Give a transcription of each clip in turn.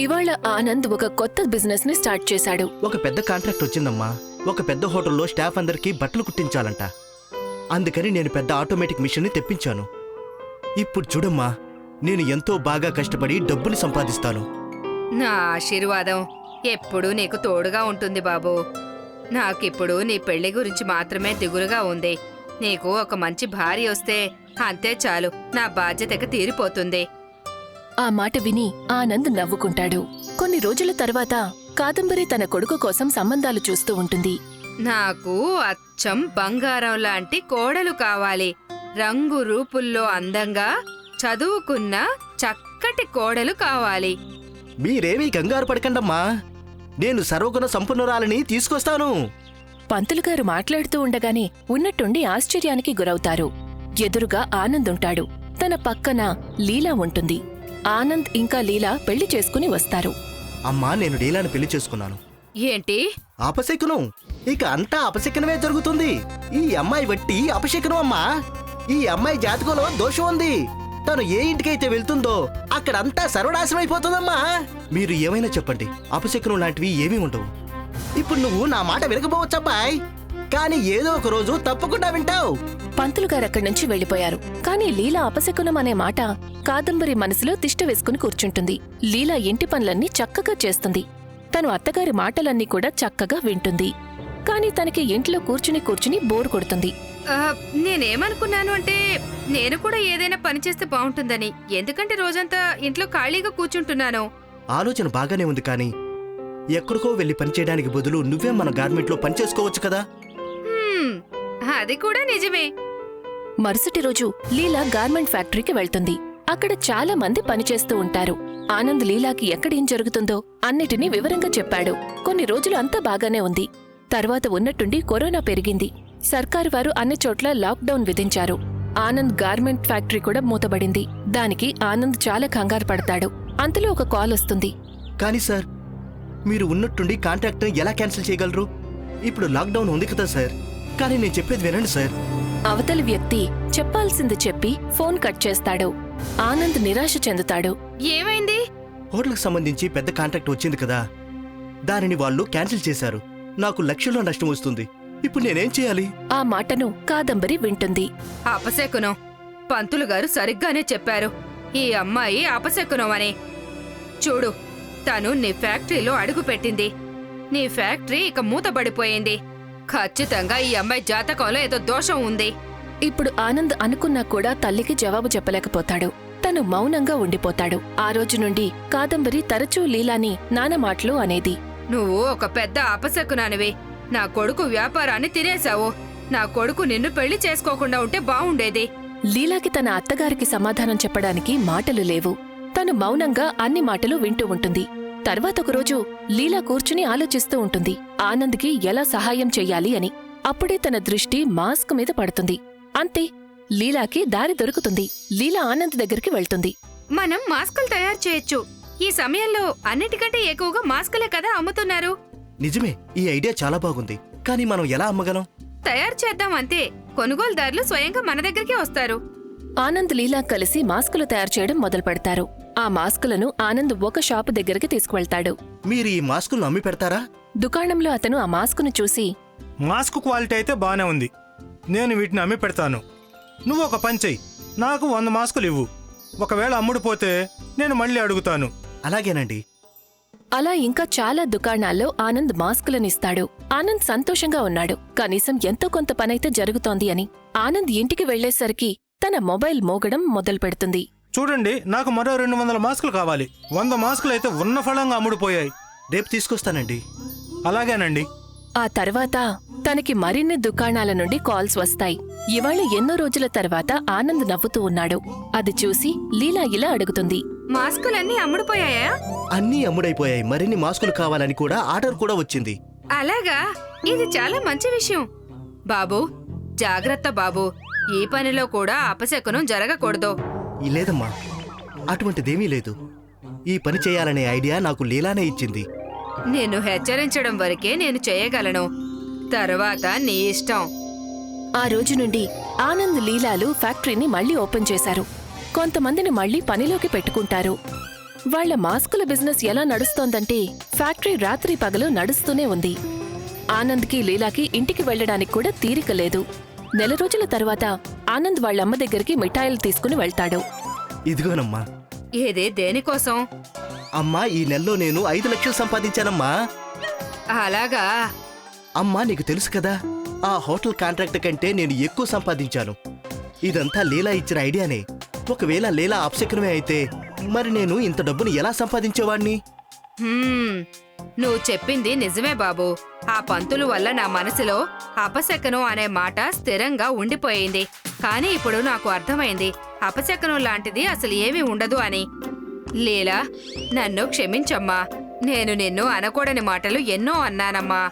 ఇవాళ ఆనంద్ ఒక కొత్త బిజినెస్ ని స్టార్ట్ చేశాడు. ఒక పెద్ద కాంట్రాక్ట్ వచ్చిందమ్మా. ఒక పెద్ద హోటల్లో స్టాఫ్ అందరికీ బట్టలు కుట్టించాలంట. అందుకని నేను పెద్ద ఆటోమేటిక్ మిషన్ ని తెప్పించాను. ఇప్పుడు చూడమ్మా, నేను ఎంతో బాగా కష్టపడి డబ్బులు సంపాదిస్తాను. నా ఆశీర్వాదం ఎప్పుడూ నీకు తోడుగా ఉంటుంది బాబూ. నాకిప్పుడు నీ పెళ్లి గురించి మాత్రమే దిగులుగా ఉంది. నీకు ఒక మంచి భార్య వస్తే అంతే చాలు, నా బాధ్యతకి తీరిపోతుంది. ఆ మాట విని ఆనంద్ నవ్వుకుంటాడు. కొన్ని రోజుల తర్వాత కాదంబరి తన కొడుకు కోసం సంబంధాలు చూస్తూ ఉంటుంది. నాకు అచ్చం బంగారం లాంటి కోడలు కావాలి. రంగు రూపుల్లో అందంగా చదువుకున్న చక్కటి కోడలు కావాలి. మీరేమీ కంగారు పడకండమ్మా, నేను సర్వగుణ సంపన్నురాలని తీసుకొస్తాను. పంతులుగారు మాట్లాడుతూ ఉండగానే ఉన్నట్టుండి ఆశ్చర్యానికి గురవుతారు. ఎదురుగా ఆనంద్ ఉంటాడు. తన పక్కన లీలా ఉంటుంది. ఆనంద్ ఇంకా లీలా పెళ్లి చేసుకుని వస్తారు. అమ్మా, నేను లీలాని పెళ్లి చేసుకున్నాను. ఏంటి? అపశకునం. ఇక అంతా అపశకునమే జరుగుతుంది. ఈ అమ్మాయి వట్టి అపశకునం అమ్మా. ఈ అమ్మాయి జాతకంలో దోషం ఉంది. తను ఏ ఇంటికైతే వెళ్తుందో అక్కడంతా సర్వనాశనమైపోతుందమ్మా. మీరు ఏమైనా చెప్పండి, అపశకునం లాంటివి ఏమీ ఉండవు. ఇప్పుడు నువ్వు నా మాట వినకపోవచ్చబ్బాయ్, కానీ ఏదో ఒక రోజు తప్పకుండా వింటావు. పంతులుగారక్కడి నుంచి వెళ్లిపోయారు. కాని లీలా అపశకునం అనే మాట కాదంబరి మనసులో తిష్ట వేసుకుని కూర్చుంటుంది. లీలా ఇంటి పనులన్నీ చక్కగా చేస్తుంది. తను అత్తగారి మాటలన్నీ కూడా చక్కగా వింటుంది. కాని తనకి ఇంట్లో కూర్చుని బోర్ కొడుతుంది. నేనేమనుకున్నాను అంటే, నేను కూడా ఏదైనా పని చేస్తే బాగుంటుందని. ఎందుకంటే రోజంతా ఇంట్లో ఖాళీగా కూర్చుంటున్నాను. ఆలోచన బాగానే ఉంది, కానీ ఎక్కడికో వెళ్లి పనిచేయడానికి బదులు నువ్వే మన గార్మెంట్లో పనిచేసుకోవచ్చు కదా. అది కూడా నిజమే. మరుసటి రోజు లీలా గార్మెంట్ ఫ్యాక్టరీకి వెళ్తుంది. అక్కడ చాలా మంది పనిచేస్తూ ఉంటారు. ఆనంద్ లీలాకి ఎక్కడేం జరుగుతుందో అన్నిటినీ వివరంగా చెప్పాడు. కొన్ని రోజులు అంతా బాగానే ఉంది. తర్వాత ఉన్నట్టుండి కరోనా పెరిగింది. సర్కారు వారు అన్ని చోట్ల లాక్డౌన్ విధించారు. ఆనంద్ గార్మెంట్ ఫ్యాక్టరీ కూడా మూతబడింది. దానికి ఆనంద్ చాలా కంగారు పడతాడు. అంతలో ఒక కాల్ వస్తుంది. కానీ సార్, మీరు ఉన్నట్టుండి కాంట్రాక్ట్ ఎలా క్యాన్సిల్ చేయగలరు? ఇప్పుడు లాక్డౌన్ ఉంది కదా సార్. కానీ నేను చెప్పేది వినండి సార్. అవతలి వ్యక్తి చెప్పాల్సింది చెప్పి ఫోన్ కట్ చేస్తాడు. ఆనంద్ నిరాశ చెందుతాడు. ఏమైంది? హోటల్కి సంబంధించి పెద్ద కాంట్రాక్ట్ వచ్చింది కదా, దానిని వాళ్ళు క్యాన్సిల్ చేశారు. నాకు లక్షల్లో నష్టం వస్తుంది. ఇప్పుడు నేనేం చేయాలి? ఆ మాటను కాదంబరి వింటుంది. అపశకునం. పంతులు గారు సరిగ్గానే చెప్పారు. ఈ అమ్మాయి అపశకునం అని. చూడు, తను నీ ఫ్యాక్టరీలో అడుగుపెట్టింది. నీ ఫ్యాక్టరీ ఇక మూతబడిపోయింది. ఖచ్చితంగా ఈ అమ్మాయి జాతకంలో ఏదో దోషం ఉంది. ఇప్పుడు ఆనంద్ అనుకున్నా కూడా తల్లికి జవాబు చెప్పలేకపోతాడు. తను మౌనంగా ఉండిపోతాడు. ఆ రోజు నుండి కాదంబరి తరచూ లీలాని నాన్న మాటలు అనేది. నువ్వు ఒక పెద్ద అపశకునానివి. నా కొడుకు వ్యాపారాన్ని తినేశావు. నా కొడుకు నిన్ను పెళ్లి చేసుకోకుండా ఉంటే బావుండేది. లీలాకి తన అత్తగారికి సమాధానం చెప్పడానికి మాటలు లేవు. తను మౌనంగా అన్ని మాటలు వింటూ ఉంటుంది. తర్వాతొకరోజు లీలా కూర్చుని ఆలోచిస్తూ ఉంటుంది, ఆనంద్కి ఎలా సహాయం చెయ్యాలి అని. అప్పుడే తన దృష్టి మాస్క్ మీద పడుతుంది. అంతే, లీలాకి దారి దొరుకుతుంది. లీలా ఆనంద్ దగ్గరికి వెళ్తుంది. మనం మాస్కులు తయారు చేయొచ్చు. ఈ సమయంలో అన్నిటికంటే ఎక్కువగా మాస్కులే కదా అమ్ముతున్నారు. నిజమే, ఈ ఐడియా చాలా బాగుంది. కానీ మనం ఎలా అమ్మగలం? తయారు చేద్దాం అంతే. కొనుగోలుదారులు స్వయంగా మన దగ్గరికి వస్తారు. ఆనంద్ లీలా కలిసి మాస్కులు తయారు చేయడం మొదలు పెడతారు. ఆ మాస్కులను ఆనంద్ ఒక షాపు దగ్గరికి తీసుకువెళ్తాడు. మీరు ఈ మాస్కులను అమ్మి పెడతారా? దుకాణంలో అతను ఆ మాస్కును చూసి, మాస్క్ క్వాలిటీ అయితే బానే ఉంది, నేను వీటిని అమ్మి పెడతాను. నువ్వు ఒక పని చెయ్యి, నాకు 100 మాస్కులు ఇవ్వు. ఒకవేళ అమ్ముడుపోతే నేను మళ్ళీ అడుగుతాను. అలాగేనండి. అలా ఇంకా చాలా దుకాణాల్లో ఆనంద్ మాస్కులనిస్తాడు. ఆనంద్ సంతోషంగా ఉన్నాడు. కనీసం ఎంతో కొంత పనైతే జరుగుతోంది అని. ఆనంద్ ఇంటికి వెళ్లేసరికి తన మొబైల్ మోగడం మొదలుపెడుతుంది. చూడండి, నాకు మరో 200 మాస్కులు కావాలి. 100 మాస్కులు అయితే ఉన్న ఫలంగా అమ్ముడుపోయాయి. రేపు తీసుకొస్తానండి. అలాగేనండి. ఆ తర్వాత తనకి మరిన్ని దుకాణాల నుండి కాల్స్ వస్తాయి. ఇవాళ ఎన్నో రోజుల తర్వాత ఆనంద్ నవ్వుతూ ఉన్నాడు. అది చూసి లీలా ఇలా అడుగుతుంది, మాస్కులన్నీ అమ్ముడుపోయాయా? అన్నీ అమ్ముడైపోయాయి. మరిన్ని మాస్కులు కావాలని కూడా ఆర్డర్ కూడా వచ్చింది. అలాగా? ఇది చాలా మంచి విషయం. బాబూ, జాగ్రత్త బాబూ. ఈ పనిలో కూడా అపశకునం జరగకూడదు. లేదమ్మా, అటువంటిదేమీ లేదు. ఈ పని చేయాలనే ఐడియా నాకు లీలానే ఇచ్చింది. నిన్ను హెచ్చరించడం వరకే నేను చేయగలను. తర్వాత నీ ఇష్టం. ఆ రోజు నుండి ఆనంద్ లీలాలు ఫ్యాక్టరీని మళ్లీ ఓపెన్ చేశారు. కొంతమందిని మళ్లీ పనిలోకి పెట్టుకుంటారు. వాళ్ళ మాస్కుల బిజినెస్ ఎలా నడుస్తోందంటే ఫ్యాక్టరీ రాత్రి పగలు నడుస్తూనే ఉంది. ఆనంద్కి లీలాకి ఇంటికి వెళ్లడానికి కూడా తీరిక లేదు. నెల రోజుల తర్వాత ఆనంద్ వాళ్ళమ్మ దగ్గరికి మిఠాయిలు తీసుకుని వెళ్తాడు. ఇదిగోనమ్మా. ఏదే దేనికోసం? అమ్మా, ఈ నెలలో నేను 5 లక్షలు సంపాదించానమ్మా. అలాగా? అమ్మా, నీకు తెలుసు కదా, ఆ హోటల్ కాంట్రాక్ట్ కంటే నేను ఎక్కువ సంపాదించాను. ఇదంతా లీలా ఇచ్చిన ఐడియానే. ఒకవేళ లీలా అపశకునమే అయితే మరి నేను ఇంత డబ్బుని ఎలా సంపాదించేవాణ్ణి? నువ్వు చెప్పింది నిజమే బాబు. ఆ పంతులు వల్ల నా మనసులో అపశకనం అనే మాట స్థిరంగా ఉండిపోయింది. కానీ ఇప్పుడు నాకు అర్థమైంది అపశకనం లాంటిది అసలు ఏమీ ఉండదు అని. లీలా, నన్ను క్షమించమ్మా. నేను నిన్ను అనకూడని మాటలు ఎన్నో అన్నానమ్మా.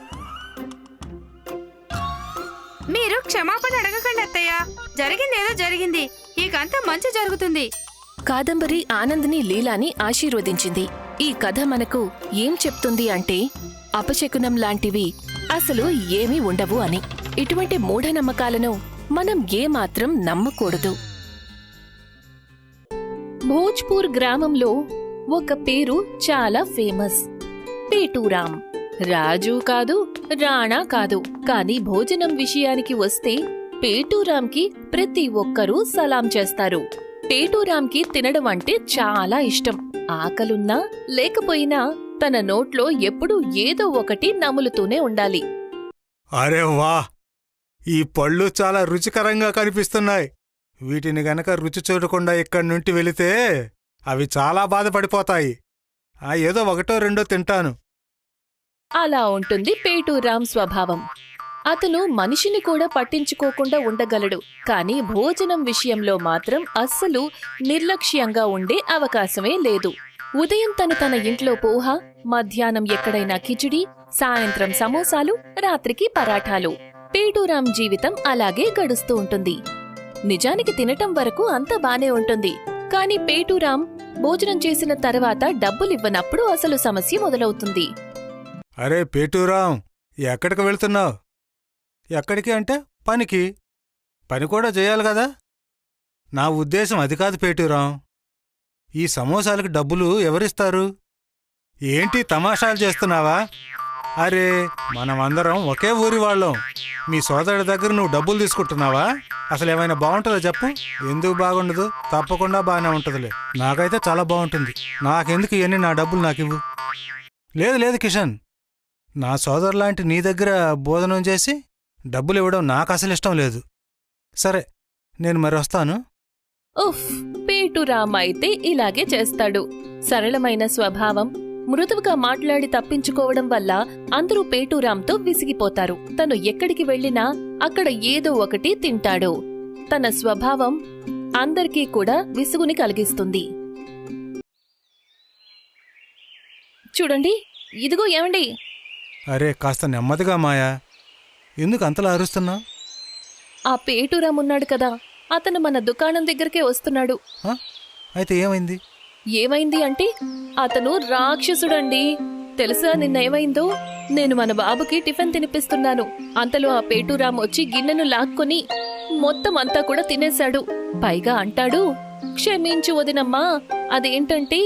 మీరు క్షమాపణ అడగకండి అత్తయ్య. జరిగిందేదో జరిగింది. ఇకంతా మంచి జరుగుతుంది. కాదంబరి ఆనంద్ని లీలాని ఆశీర్వదించింది. ఈ కథ మనకు ఏం చెప్తుంది అంటే అపశకునం లాంటివి అసలు ఏమీ ఉండవు అని. ఇటువంటి మూఢనమ్మకాలను మనం ఏమాత్రం నమ్మకూడదు. భోజ్పూర్ గ్రామంలో ఒక పేరు చాలా ఫేమస్. పేటూరాం. రాజు కాదు, రాణా కాదు, కాని భోజనం విషయానికి వస్తే పేటూరాంకి ప్రతి ఒక్కరూ సలాం చేస్తారు. పేటూరాంకి తినడం అంటే చాలా ఇష్టం. ఆకలున్నా లేకపోయినా తన నోట్లో ఎప్పుడూ ఏదో ఒకటి నములుతూనే ఉండాలి. అరే వా, ఈ పళ్ళు చాలా రుచికరంగా కనిపిస్తున్నాయి. వీటిని గనక రుచి చూడకుండా ఇక్కడి నుండి వెళితే అవి చాలా బాధపడిపోతాయి. ఏదో ఒకటో రెండో తింటాను. అలా ఉంటుంది పేటూరాం స్వభావం. అతను మనిషిని కూడా పట్టించుకోకుండా ఉండగలడు, కాని భోజనం విషయంలో మాత్రం అస్సలు నిర్లక్ష్యంగా ఉండే అవకాశమే లేదు. ఉదయం తన ఇంట్లో పోహ, మధ్యాహ్నం ఎక్కడైనా కిచిడి, సాయంత్రం సమోసాలు, రాత్రికి పరాఠాలు. పేటూరాం జీవితం అలాగే గడుస్తూ ఉంటుంది. నిజానికి తినటం వరకు అంతా బానే ఉంటుంది. కాని పేటూరాం భోజనం చేసిన తర్వాత డబ్బులివ్వనప్పుడు అసలు సమస్య మొదలవుతుంది. అరే పేటూరాం, ఎక్కడికి వెళ్తున్నావు? ఎక్కడికి అంటే పనికి. పని కూడా చేయాలి కదా. నా ఉద్దేశం అది కాదు పేటూరాం. ఈ సమోసాలకు డబ్బులు ఎవరిస్తారు? ఏంటి తమాషాలు చేస్తున్నావా? అరే, మనమందరం ఒకే ఊరి వాళ్ళం. మీ సోదరుడి దగ్గర నువ్వు డబ్బులు తీసుకుంటున్నావా? అసలు ఏమైనా బాగుంటుందో చెప్పు. ఎందుకు బాగుండదు? తప్పకుండా బాగానే ఉంటుందిలే. నాకైతే చాలా బాగుంటుంది. నాకెందుకు ఇవన్నీ? నా డబ్బులు నాకివ్వు. లేదు లేదు కిషన్, నా సోదరులాంటి నీ దగ్గర భోజనం చేసి డబ్బులు ఇవ్వడం నాకు అసలు ఇష్టం లేదు. సరే, నేను మరి వస్తాను. ఉఫ్, పేటూరాం అయితే ఇలాగే చేస్తాడు. సరళమైన స్వభావం, మృదువుగా మాట్లాడి తప్పించుకోవడం వల్ల అందరూ పేటూరాంతో విసిగిపోతారు. తను ఎక్కడికి వెళ్ళినా అక్కడ ఏదో ఒకటి తింటాడు. తన స్వభావం అందరికీ కూడా విసుగుని కలిగిస్తుంది. చూడండి, ఇదిగో ఏమండి. అరే, కాస్త నెమ్మదిగా మాయా. ఎందుకు అంతలా అరుస్తున్నా? ఆ పేటూరాం ఉన్నాడు కదా, అతను మన దుకాణం దగ్గరికే వస్తున్నాడు. అయితే ఏమైంది? ఏమైంది అంటే అతను రాక్షసుడండి. తెలుసా నిన్న ఏమైందో? నేను మన బాబుకి టిఫిన్ తినిపిస్తున్నాను. అంతలో ఆ పేటూరాం వచ్చి గిన్నెను లాక్కొని మొత్తం అంతా కూడా తినేశాడు. పైగా అంటాడు, క్షమించు వదినమ్మా, అదేంటంటే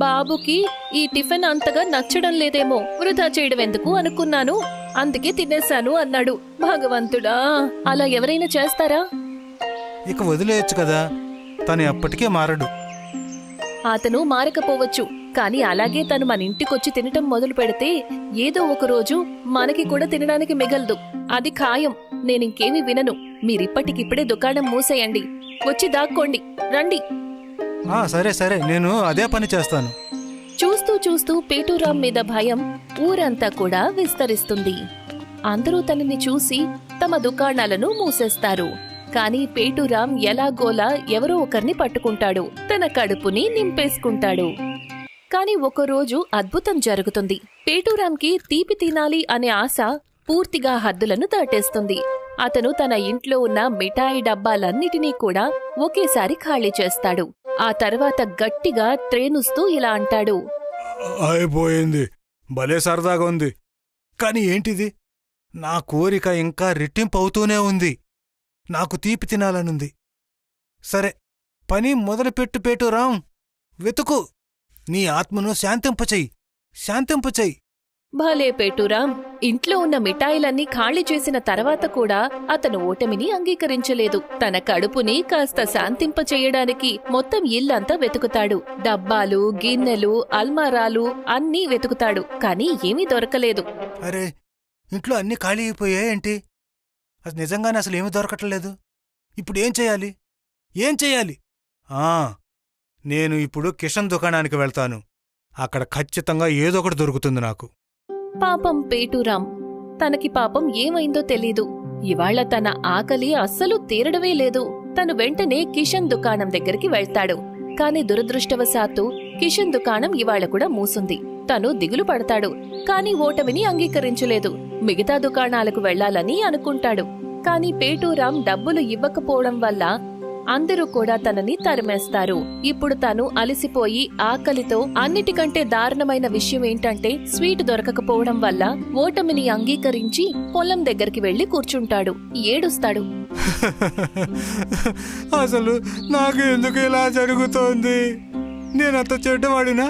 బాబుకి ఈ టిఫిన్ అంతగా నచ్చడం లేదేమో, వృధా చేయడం ఎందుకు అనుకున్నాను, అందుకే తినేశాను అన్నాడు. భగవంతుడా, అలా ఎవరైనా చేస్తారా? ఇక వదిలేయచ్చు కదా, తను ఎప్పటికీ మారడు. అతను మారకపోవచ్చు, కాని అలాగే తను మన ఇంటికొచ్చి తినటం మొదలు పెడితే ఏదో ఒక రోజు మనకి కూడా తినడానికి మిగలదు. అది ఖాయం. నేనింకేమీ వినను. మీరిప్పటికిప్పుడే దుకాణం మూసేయండి. వచ్చి దాక్కోండి, రండి. సరే సరే, నేను అదే పని చేస్తాను. చూస్తూ చూస్తూ పేటూరాం మీద భయం ఊరంతా కూడా విస్తరిస్తుంది. అందరూ తనని చూసి తమ దుకాణాలను మూసేస్తారు. కాని పేటూరాం ఎలాగోలా ఎవరో ఒకరిని పట్టుకుంటాడు. తన కడుపుని నింపేసుకుంటాడు. కాని ఒకరోజు అద్భుతం జరుగుతుంది. పేటూరాంకి తీపి తినాలి అనే ఆశ పూర్తిగా హద్దులను దాటేస్తుంది. అతను తన ఇంట్లో ఉన్న మిఠాయి డబ్బాలన్నిటినీ కూడా ఒకేసారి ఖాళీ చేస్తాడు. ఆ తర్వాత గట్టిగా త్రేనుస్తూ ఇలా అంటాడు, అయిపోయింది. భలే సరదాగా ఉంది. కాని ఏంటిది? నా కోరిక ఇంకా రెట్టింపు అవుతూనే ఉంది. నాకు తీపి తినాలనుంది. సరే, పని మొదలుపెట్టు పేటూరాం. వెతుకు. నీ ఆత్మను శాంతింపచెయ్యి. భలే పేటూరాం, ఇంట్లో ఉన్న మిఠాయిలన్నీ ఖాళీ చేసిన తర్వాత కూడా అతను ఓటమిని అంగీకరించలేదు. తన కడుపుని కాస్త శాంతింపచేయడానికి మొత్తం ఇల్లంతా వెతుకుతాడు. డబ్బాలు, గిన్నెలు, అల్మారాలు అన్నీ వెతుకుతాడు, కాని ఏమీ దొరకలేదు. అరే, ఇంట్లో అన్నీ ఖాళీ అయిపోయాయేంటి? అది నిజంగానే అసలు ఏమీ దొరకట్లేదు. ఇప్పుడు ఏం చెయ్యాలి? నేను ఇప్పుడు కిషన్ దుకాణానికి వెళ్తాను. అక్కడ ఖచ్చితంగా ఏదో ఒకటి దొరుకుతుంది నాకు. పాపం పేటూరాం, తనకి పాపం ఏమైందో తెలీదు. ఇవాళ తన ఆకలి అస్సలు తీరడమే లేదు. తను వెంటనే కిషన్ దుకాణం దగ్గరికి వెళ్తాడు. కాని దురదృష్టవశాత్తు కిషన్ దుకాణం ఇవాళ కూడా మూసుంది. తను దిగులు పడతాడు, కాని ఓటమిని అంగీకరించలేదు. మిగతా దుకాణాలకు వెళ్లాలని అనుకుంటాడు. కాని పేటూరాం డబ్బులు ఇవ్వకపోవడం వల్ల అందరూ కూడా తనని తరిమేస్తారు. ఇప్పుడు తను అలసిపోయి ఆకలితో, అన్నిటికంటే దారుణమైన విషయం ఏంటంటే స్వీట్ దొరకకపోవడం వల్ల ఓటమిని అంగీకరించి పొలం దగ్గరికి వెళ్లి కూర్చుంటాడు. ఏడుస్తాడు. అసలు నాకు ఎందుకు ఇలా జరుగుతోంది? నేనంత చెడ్డవాడినా?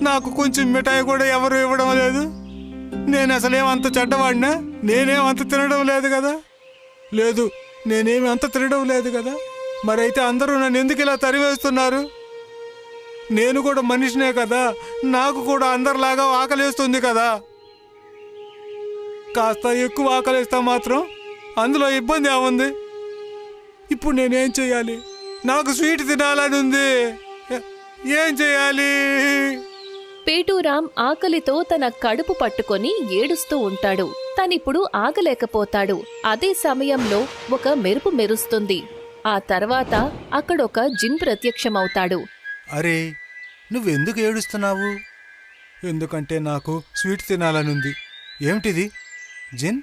నాకు కొంచెం మిఠాయి కూడా ఎవరు ఇవ్వడం లేదు. నేను అసలేమంత చెడ్డవాడినా? నేనేమంత తినడం లేదు కదా. నేనేమి అంత తినడం లేదు కదా. మరైతే అందరూ నన్ను ఎందుకు ఇలా తరివేస్తున్నారు? నేను కూడా మనిషినే కదా, నాకు కూడా అందరిలాగా ఆకలేస్తుంది కదా. కాస్త ఎక్కువ ఆకలిస్తా మాత్రం అందులో ఇబ్బంది ఏముంది? ఇప్పుడు నేనేం చెయ్యాలి? నాకు స్వీట్ తినాలని ఉంది. ఏం చెయ్యాలి? పేటూరాం ఆకలితో తన కడుపు పట్టుకొని ఏడుస్తూ ఉంటాడు. తనిప్పుడు ఆగలేకపోతాడు. అదే సమయంలో ఒక మెరుపు మెరుస్తుంది. ఆ తర్వాత అక్కడొక జిన్ ప్రత్యక్షమవుతాడు. అరే, నువ్వెందుకు ఏడుస్తున్నావు? ఎందుకంటే నాకు స్వీట్ తినాలనుంది. ఏమిటిది? జిన్,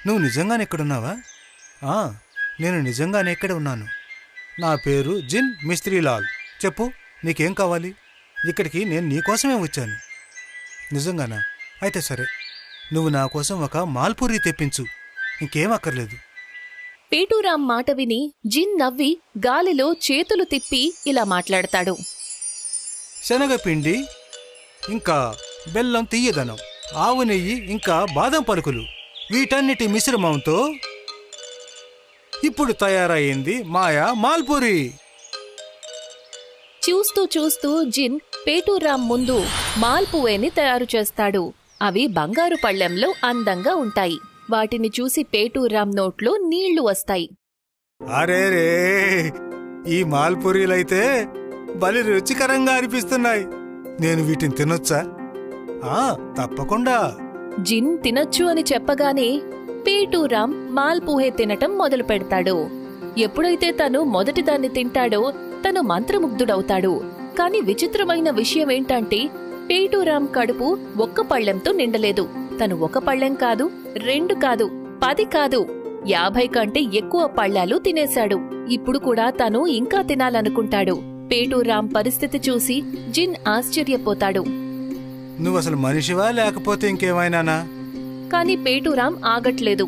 నువ్వు నిజంగానే ఇక్కడున్నావా? నేను నిజంగానే ఇక్కడ ఉన్నాను. నా పేరు జిన్ మిస్త్రీలాల్. చెప్పు, నీకేం కావాలి? ఇక్కడికి నేను నీకోసమే వచ్చాను. నిజంగానా? అయితే సరే, నువ్వు నా కోసం ఒక మాల్పూరి తెప్పించు. ఇంకేం అక్కర్లేదు. పేటూరాం మాట విని జిన్ నవ్వి గాలిలో చేతులు తిప్పి ఇలా మాట్లాడతాడు. శనగపిండి, ఇంకా బెల్లం తీయదనం, ఆవు నెయ్యి, ఇంకా బాదం పలుకులు, వీటన్నిటి మిశ్రమంతో ఇప్పుడు తయారయ్యింది మాయా మాల్పూరి. చూస్తూ చూస్తూ జిన్ పేటూరాం ముందు మాల్పువేని తయారు చేస్తాడు. అవి బంగారు పళ్ళెంలో అందంగా ఉంటాయి. వాటిని చూసి పేటూరాం నోట్లో నీళ్లు వస్తాయి. అరేరే, ఈ మాల్పూరీలైతే బలి రుచికరంగా అనిపిస్తున్నాయి. నేను వీటిని తినొచ్చా? తప్పకుండా. జిన్ తినొచ్చు అని చెప్పగానే పేటూరాం మాల్పుహే తినటం మొదలు పెడతాడు. ఎప్పుడైతే తను మొదటి దాన్ని తింటాడో తను మంత్రముగ్ధుడవుతాడు. కాని విచిత్రమైన విషయమేంటంటే పేటూరాం కడుపు ఒక్క పళ్ళెంతో నిండలేదు. తను ఒక పళ్ళెం కాదు, 2 కాదు, 10 కాదు, 50 కంటే ఎక్కువ పళ్ళాలు తినేశాడు. ఇప్పుడు కూడా తను ఇంకా తినాలనుకుంటాడు. పేటూరాం పరిస్థితి చూసి జిన్ ఆశ్చర్యపోతాడు. నువ్వసలు మనిషివా లేకపోతే ఇంకేమైనానా? కాని పేటూరాం ఆగట్లేదు.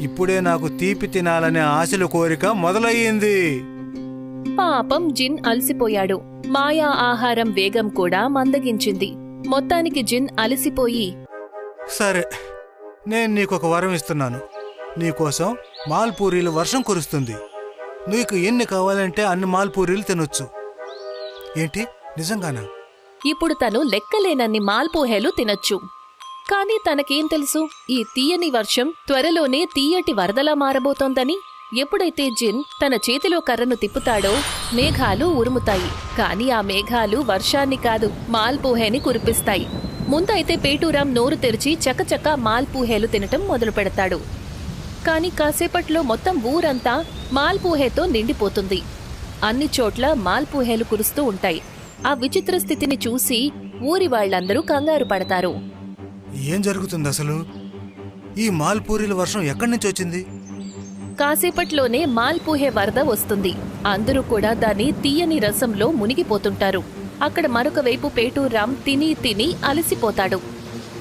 ఇప్పుడే నాకు తీపి తినాలనే ఆశల కోరిక మొదలయ్యింది. పాపం జిన్ అలసిపోయాడు. మాయా ఆహారం వేగం కూడా మందగించింది. మొత్తానికి జిన్ అలసిపోయి, సరే, నేను నీకొక వరం ఇస్తున్నాను. నీకోసం మాల్పూరీలు వర్షం కురుస్తుంది. నీకు ఎన్ని కావాలంటే అన్ని మాల్పూరీలు తినొచ్చు. ఏంటి, నిజంగానా? ఇప్పుడు తను లెక్కలేనన్ని మాల్పోహేలు తినొచ్చు. కాని తనకేం తెలుసు, ఈ తీయని వర్షం త్వరలోనే తీయటి వరదలా మారబోతోందని. ఎప్పుడైతే జిన్ తన చేతిలో కర్రను తిప్పుతాడో మేఘాలు ఉరుముతాయి. కాని ఆ మేఘాలు వర్షాన్ని కాదు, మాల్పూహేని కురిపిస్తాయి. ముందైతే పేటూరాం నోరు తెరిచి చకచక మాల్పూహేలు తినటం మొదలు పెడతాడు. కాని కాసేపట్లో మొత్తం ఊరంతా మాల్పూహేతో నిండిపోతుంది. అన్ని చోట్ల మాల్పూహేలు కురుస్తూ ఉంటాయి. ఆ విచిత్ర స్థితిని చూసి ఊరి వాళ్లందరూ కంగారు పడతారు. ఏం జరుగుతుంది అసలు? ఈ మాల్పూరీల వర్షం ఎక్కడి నుంచి వచ్చింది? కాసేపట్లోనే మాల్పూహే వరద వస్తుంది. అందరూ కూడా దాని తీయని రసంలో మునిగిపోతుంటారు. అక్కడ మరొక వైపు పేటూరాం తిని తిని అలసిపోతాడు.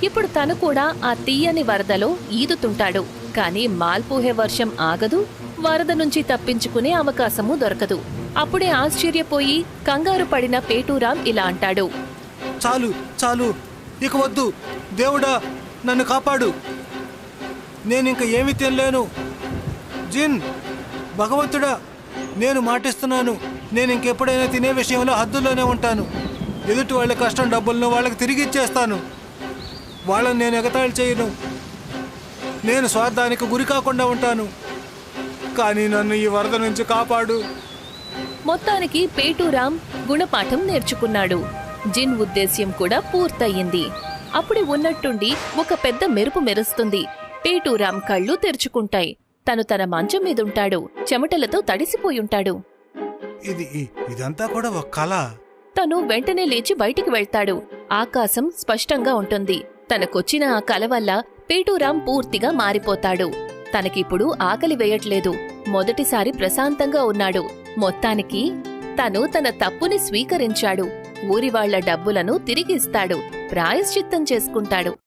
ఇప్పుడు తను కూడా ఆ తీయని వరదలో ఈదుతుంటాడు. కాని మాల్పూహే వర్షం ఆగదు, వరద నుంచి తప్పించుకునే అవకాశమూ దొరకదు. అప్పుడే ఆశ్చర్యపోయి కంగారు పడిన పేటూరాం ఇలా అంటాడు. చాలు చాలు, ఇక వద్దు. దేవుడా, నన్ను కాపాడు. నేనింక ఏమీ తినలేను. జిన్, భగవంతుడా, నేను మాటిస్తున్నాను, నేను ఇంకెప్పుడైనా తినే విషయంలో హద్దుల్లోనే ఉంటాను. ఎదుటి వాళ్ళ కష్టం డబ్బులను వాళ్ళకి తిరిగి ఇచ్చేస్తాను. వాళ్ళని నేను ఎగతాళి చేయను. నేను స్వార్థానికి గురి కాకుండా ఉంటాను. కానీ నన్ను ఈ వరద నుంచి కాపాడు. మొత్తానికి పేటూరాం గుణపాఠం నేర్చుకున్నాడు. జిన్ ఉద్దేశ్యం కూడా పూర్తయింది. అప్పుడే ఉన్నట్టుండి ఒక పెద్ద మెరుపు మెరుస్తుంది. పేటూరాం కళ్ళు తెరుచుకుంటాయి. తను తన మంచం మీదుంటాడు. చెమటలతో తడిసిపోయుంటాడు. ఇదంతా కూడా ఒక కళ. తను వెంటనే లేచి బయటికి వెళ్తాడు. ఆకాశం స్పష్టంగా ఉంటుంది. తనకొచ్చిన ఆ కల వల్ల పేటూరాం పూర్తిగా మారిపోతాడు. తనకిప్పుడు ఆకలి వేయట్లేదు. మొదటిసారి ప్రశాంతంగా ఉన్నాడు. మొత్తానికి తను తన తప్పుని స్వీకరించాడు. ఊరివాళ్ల డబ్బులను తిరిగిస్తాడు. ప్రాయశ్చిత్తం చేసుకుంటాడు.